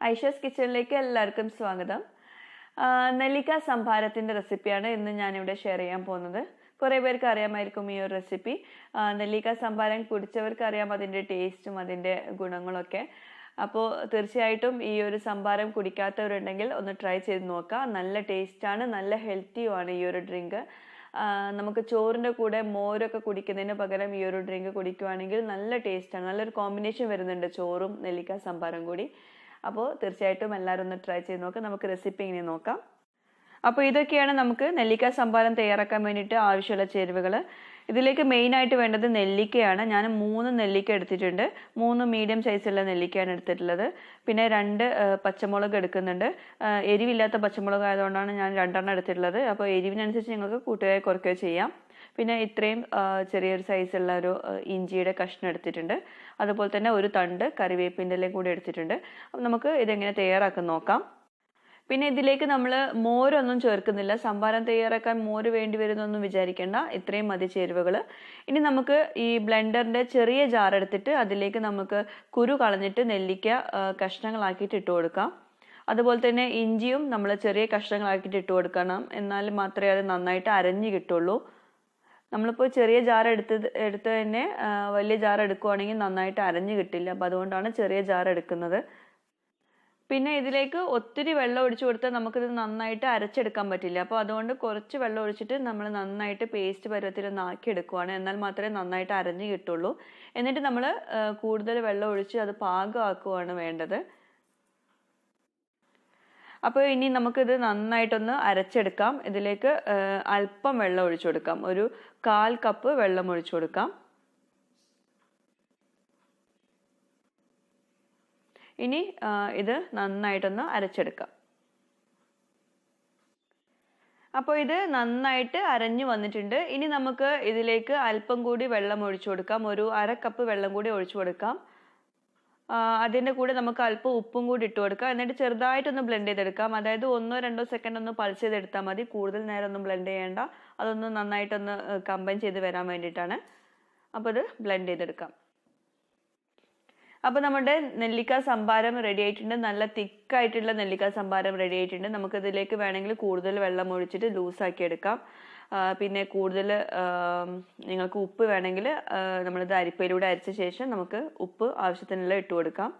ഐഷാസ് കിച്ചണിലേക്ക് എല്ലാവർക്കും സ്വാഗതം. നെല്ലിക്ക സംഭാരത്തിൻ്റെ റെസിപ്പിയാണ് ഇന്ന് ഞാനിവിടെ ഷെയർ ചെയ്യാൻ പോകുന്നത്. കുറേ പേർക്ക് അറിയാമായിരിക്കും ഈ ഒരു റെസിപ്പി. നെല്ലിക്ക സംഭാരം കുടിച്ചവർക്ക് അറിയാം അതിൻ്റെ ടേസ്റ്റും അതിൻ്റെ ഗുണങ്ങളൊക്കെ. അപ്പോൾ തീർച്ചയായിട്ടും ഈ ഒരു സംഭാരം കുടിക്കാത്തവരുണ്ടെങ്കിൽ ഒന്ന് ട്രൈ ചെയ്ത് നോക്കാം. നല്ല ടേസ്റ്റാണ്, നല്ല ഹെൽത്തിയുമാണ് ഈ ഒരു ഡ്രിങ്ക്. നമുക്ക് ചോറിൻ്റെ കൂടെ മോരൊക്കെ കുടിക്കുന്നതിന് പകരം ഈ ഒരു ഡ്രിങ്ക് കുടിക്കുകയാണെങ്കിൽ നല്ല ടേസ്റ്റാണ്. നല്ലൊരു കോമ്പിനേഷൻ വരുന്നുണ്ട് ചോറും നെല്ലിക്ക സംഭാരം കൂടി. അപ്പോൾ തീർച്ചയായിട്ടും എല്ലാവരും ഒന്ന് ട്രൈ ചെയ്ത് നോക്കാം. നമുക്ക് റെസിപ്പി ഇങ്ങനെ നോക്കാം. അപ്പോൾ ഇതൊക്കെയാണ് നമുക്ക് നെല്ലിക്ക സംഭാരം തയ്യാറാക്കാൻ വേണ്ടിയിട്ട് ആവശ്യമുള്ള ചേരുവകൾ. ഇതിലേക്ക് മെയിനായിട്ട് വേണ്ടത് നെല്ലിക്കയാണ്. ഞാൻ 3 നെല്ലിക്ക എടുത്തിട്ടുണ്ട്. 3 മീഡിയം സൈസുള്ള നെല്ലിക്കയാണ് എടുത്തിട്ടുള്ളത്. പിന്നെ 2 പച്ചമുളക് എടുക്കുന്നുണ്ട്. എരിവില്ലാത്ത പച്ചമുളക് ആയതുകൊണ്ടാണ് ഞാൻ 2 എടുത്തിട്ടുള്ളത്. അപ്പോൾ എരിവിനനുസരിച്ച് നിങ്ങൾക്ക് കൂട്ടുകയോ കുറയ്ക്കുകയോ ചെയ്യാം. പിന്നെ ഇത്രയും ചെറിയൊരു സൈസുള്ള ഒരു ഇഞ്ചിയുടെ കഷ്ണം എടുത്തിട്ടുണ്ട്. അതുപോലെ തന്നെ ഒരു തണ്ട് കറിവേപ്പിൻ്റെ ഇലയും കൂടി എടുത്തിട്ടുണ്ട്. അപ്പം നമുക്ക് ഇതെങ്ങനെ തയ്യാറാക്കാൻ നോക്കാം. പിന്നെ ഇതിലേക്ക് നമ്മൾ മോരൊന്നും ചേർക്കുന്നില്ല. സംഭാരം തയ്യാറാക്കാൻ മോര് വേണ്ടി വരുന്നൊന്നും വിചാരിക്കേണ്ട. ഇത്രയും മതി ചേരുവകൾ. ഇനി നമുക്ക് ഈ ബ്ലെൻഡറിൻ്റെ ചെറിയ ജാർ എടുത്തിട്ട് അതിലേക്ക് നമുക്ക് കുരു കളഞ്ഞിട്ട് നെല്ലിക്ക കഷ്ണങ്ങളാക്കിയിട്ട് ഇട്ട് കൊടുക്കാം. അതുപോലെ തന്നെ ഇഞ്ചിയും നമ്മൾ ചെറിയ കഷ്ണങ്ങളാക്കിയിട്ട് ഇട്ട് കൊടുക്കണം. എന്നാൽ മാത്രമേ അത് നന്നായിട്ട് അരഞ്ഞ് കിട്ടുള്ളൂ. നമ്മളിപ്പോൾ ചെറിയ ജാർ എടുത്ത് തന്നെ വലിയ ജാർ എടുക്കുവാണെങ്കിൽ നന്നായിട്ട് അരഞ്ഞ് കിട്ടില്ല. അപ്പോൾ അതുകൊണ്ടാണ് ചെറിയ ജാർ എടുക്കുന്നത്. പിന്നെ ഇതിലേക്ക് ഒത്തിരി വെള്ളം ഒഴിച്ചു കൊടുത്താൽ നമുക്കിത് നന്നായിട്ട് അരച്ചെടുക്കാൻ പറ്റില്ല. അപ്പോൾ അതുകൊണ്ട് കുറച്ച് വെള്ളം ഒഴിച്ചിട്ട് നമ്മൾ നന്നായിട്ട് പേസ്റ്റ് പരുവത്തിൽ ഒന്ന് ആക്കി എടുക്കുവാണ്. എന്നാൽ മാത്രമേ നന്നായിട്ട് അരഞ്ഞ് കിട്ടുള്ളൂ. എന്നിട്ട് നമ്മൾ കൂടുതൽ വെള്ളം ഒഴിച്ച് അത് പാകമാക്കുവാണ് വേണ്ടത്. അപ്പോൾ ഇനി നമുക്കിത് നന്നായിട്ടൊന്ന് അരച്ചെടുക്കാം. ഇതിലേക്ക് അല്പം വെള്ളം ഒഴിച്ചു കൊടുക്കാം. ഒരു 1/4 കപ്പ് വെള്ളം ഒഴിച്ചു കൊടുക്കാം. ഇനി ഇത് നന്നായിട്ടൊന്ന് അരച്ചെടുക്കാം. അപ്പോൾ ഇത് നന്നായിട്ട് അരഞ്ഞു വന്നിട്ടുണ്ട്. ഇനി നമുക്ക് ഇതിലേക്ക് അല്പം കൂടി വെള്ളം ഒഴിച്ചു കൊടുക്കാം. ഒരു 1/2 കപ്പ് വെള്ളം കൂടി ഒഴിച്ചു കൊടുക്കാം. അതിൻ്റെ കൂടെ നമുക്ക് അല്പം ഉപ്പും കൂടി ഇട്ട് കൊടുക്കാം. എന്നിട്ട് ചെറുതായിട്ടൊന്ന് ബ്ലെൻഡ് ചെയ്തെടുക്കാം. അതായത് 1-2 സെക്കൻഡ് ഒന്ന് പൾസ് ചെയ്തെടുത്താൽ മതി. കൂടുതൽ നേരം ഒന്നും ബ്ലെൻഡ് ചെയ്യേണ്ട. അതൊന്ന് നന്നായിട്ടൊന്ന് കമ്പൈൻ ചെയ്ത് വരാൻ വേണ്ടിയിട്ടാണ്. അപ്പോൾ ഇത് ബ്ലെൻഡ് ചെയ്തെടുക്കാം. അപ്പോൾ നമ്മുടെ നെല്ലിക്ക സംഭാരം റെഡി ആയിട്ടുണ്ട്. നല്ല തിക്കായിട്ടുള്ള നെല്ലിക്ക സംഭാരം റെഡി ആയിട്ടുണ്ട്. നമുക്കിതിലേക്ക് വേണമെങ്കിൽ കൂടുതൽ വെള്ളം ഒഴിച്ചിട്ട് ലൂസാക്കി എടുക്കാം. പിന്നെ കൂടുതൽ നിങ്ങൾക്ക് ഉപ്പ് വേണമെങ്കിൽ നമ്മളിത് അരിപ്പയിലൂടെ അരച്ച ശേഷം നമുക്ക് ഉപ്പ് ആവശ്യത്തിനുള്ള ഇട്ട് കൊടുക്കാം.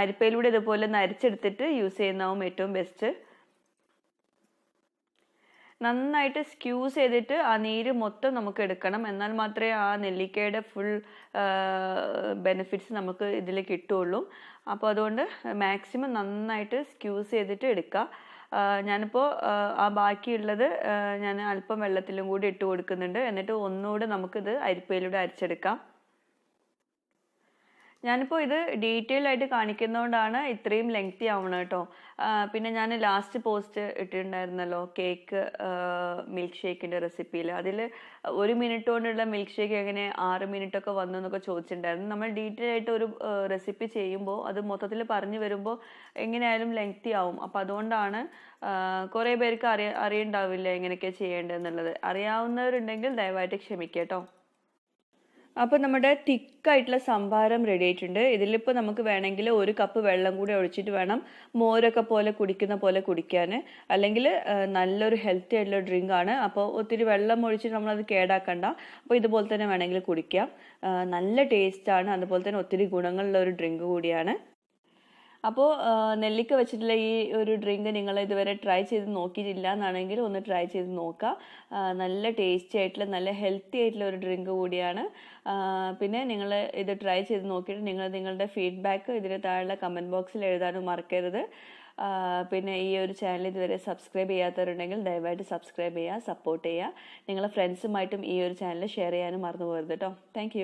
അരിപ്പയിലൂടെ ഇതുപോലെ ഒന്ന് അരിച്ചെടുത്തിട്ട് യൂസ് ചെയ്യുന്നതാവും ഏറ്റവും ബെസ്റ്റ്. നന്നായിട്ട് സ്ക്യൂസ് ചെയ്തിട്ട് ആ നീര് മൊത്തം നമുക്ക് എടുക്കണം. എന്നാൽ മാത്രമേ ആ നെല്ലിക്കയുടെ ഫുൾ ബെനിഫിറ്റ്സ് നമുക്ക് ഇതിൽ കിട്ടുള്ളൂ. അപ്പോൾ അതുകൊണ്ട് മാക്സിമം നന്നായിട്ട് സ്ക്യൂസ് ചെയ്തിട്ട് എടുക്കുക. ഞാനിപ്പോൾ ആ ബാക്കിയുള്ളത് ഞാൻ അല്പം വെള്ളത്തിലും കൂടി ഇട്ട് കൊടുക്കുന്നുണ്ട്. എന്നിട്ട് ഒന്നുകൂടെ നമുക്കിത് അരിപ്പയിലൂടെ അരച്ചെടുക്കാം. ഞാനിപ്പോൾ ഇത് ഡീറ്റെയിൽ ആയിട്ട് കാണിക്കുന്നതുകൊണ്ടാണ് ഇത്രയും ലെങ്തി ആവണം കേട്ടോ. പിന്നെ ഞാൻ ലാസ്റ്റ് പോസ്റ്റ് ഇട്ടിട്ടുണ്ടായിരുന്നല്ലോ കേക്ക് മിൽക്ക് ഷേക്കിൻ്റെ റെസിപ്പിയിൽ. അതിൽ 1 മിനിറ്റ് കൊണ്ടുള്ള മിൽക്ക് ഷേക്ക് എങ്ങനെ 6 മിനിറ്റൊക്കെ വന്നു എന്നൊക്കെ ചോദിച്ചിട്ടുണ്ടായിരുന്നു. നമ്മൾ ഡീറ്റെയിൽ ആയിട്ട് ഒരു റെസിപ്പി ചെയ്യുമ്പോൾ അത് മൊത്തത്തിൽ പറഞ്ഞു വരുമ്പോൾ എങ്ങനെയായാലും ലെങ്തി ആവും. അപ്പോൾ അതുകൊണ്ടാണ് കുറേ പേർക്ക് അറിയണ്ടാവില്ല എങ്ങനെയൊക്കെ ചെയ്യേണ്ടതെന്നുള്ളത്. അറിയാവുന്നവരുണ്ടെങ്കിൽ ദയവായിട്ട് ക്ഷമിക്കുക കേട്ടോ. അപ്പോൾ നമ്മുടെ തിക്കായിട്ടുള്ള സംഭാരം റെഡി ആയിട്ടുണ്ട്. ഇതിലിപ്പോൾ നമുക്ക് വേണമെങ്കിൽ 1 കപ്പ് വെള്ളം കൂടി ഒഴിച്ചിട്ട് വേണം മോരൊക്കെ പോലെ കുടിക്കുന്ന പോലെ കുടിക്കാൻ. അല്ലെങ്കിൽ നല്ലൊരു ഹെൽത്തി ആയിട്ടുള്ള ഡ്രിങ്ക് ആണ്. അപ്പോൾ ഒത്തിരി വെള്ളം ഒഴിച്ചിട്ട് നമ്മളത് കേടാക്കണ്ട. അപ്പോൾ ഇതുപോലെ തന്നെ വേണമെങ്കിൽ കുടിക്കാം. നല്ല ടേസ്റ്റാണ്. അതുപോലെ തന്നെ ഒത്തിരി ഗുണങ്ങളുള്ള ഒരു ഡ്രിങ്ക് കൂടിയാണ്. അപ്പോൾ നെല്ലിക്ക വെച്ചിട്ടുള്ള ഈ ഒരു ഡ്രിങ്ക് നിങ്ങൾ ഇതുവരെ ട്രൈ ചെയ്ത് നോക്കിയിട്ടില്ല എന്നാണെങ്കിൽ ഒന്ന് ട്രൈ ചെയ്ത് നോക്കുക. നല്ല ടേസ്റ്റി ആയിട്ടുള്ള നല്ല ഹെൽത്തി ആയിട്ടുള്ള ഒരു ഡ്രിങ്ക് കൂടിയാണ്. പിന്നെ നിങ്ങൾ ഇത് ട്രൈ ചെയ്ത് നോക്കിയിട്ട് നിങ്ങളുടെ ഫീഡ്ബാക്ക് ഇതിന് താഴെയുള്ള കമൻറ്റ് ബോക്സിൽ എഴുതാനും മറക്കരുത്. പിന്നെ ഈ ഒരു ചാനൽ ഇതുവരെ സബ്സ്ക്രൈബ് ചെയ്യാത്തവരുണ്ടെങ്കിൽ ദയവായിട്ട് സബ്സ്ക്രൈബ് ചെയ്യുക, സപ്പോർട്ട് ചെയ്യുക. നിങ്ങളുടെ ഫ്രണ്ട്സുമായിട്ടും ഈ ഒരു ചാനൽ ഷെയർ ചെയ്യാനും മറന്നു പോകരുത് കേട്ടോ. താങ്ക്